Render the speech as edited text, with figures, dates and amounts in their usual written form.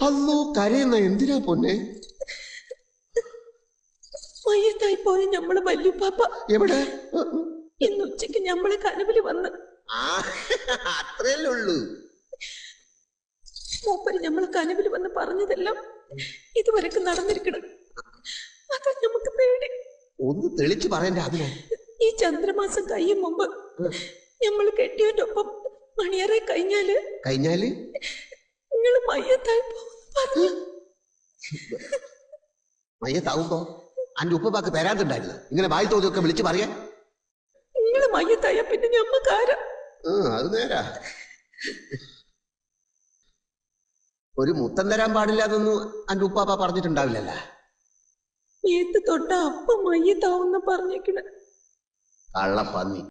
അല്ലോ കരയുന്ന എന്തിനാ പൊന്നെ? മയ്യത്തായി പോയ ഞമ്മള് വല്യുപ്പാപ്പ എവിടെ? ഇന്ന് ഉച്ചക്ക് ഞമ്മളെ കനവില് വന്ന്. അത്രയല്ലേ ഉള്ളൂ. മൂപ്പര് ഞമ്മളെ കനവില് വന്ന് പറഞ്ഞതെല്ലാം ഇതുവരെക്ക് നടന്നിരിക്കണം. അതാ നമുക്ക് പേടി. ഒന്ന് തെളിച്ചു പറയണ്ടേ അതിനാ? ഈ ചന്ദ്രമാസം കഴിയും മുമ്പ് ഞമ്മള് കെട്ടിയവന്റെ ഒപ്പം മണിയറെ കഴിഞ്ഞാല് നിങ്ങള് മയ്യത്തായി പോകുന്നു പറഞ്ഞു. മയ്യത്താവുമ്പോ അന്റെ ഉപ്പക്ക് തരാത്തുണ്ടായിരുന്നു ഇങ്ങനെ വായി തോതിയൊക്കെ വിളിച്ചു പറയാൻ. നിങ്ങള് മയ്യത്തായ പിന്നെ ഞമ്മക്കാരാ? അത് നേരാ. ഒരു മുത്തം തരാൻ പാടില്ല എന്നൊന്നും അന്റെ ഉപ്പാപ്പ പറഞ്ഞിട്ടുണ്ടാവില്ലല്ലോ. ഏത്ത് തൊട്ട അപ്പം മയ്യത്താവുന്ന പറഞ്ഞേക്കണ കള്ളപ്പന്നി.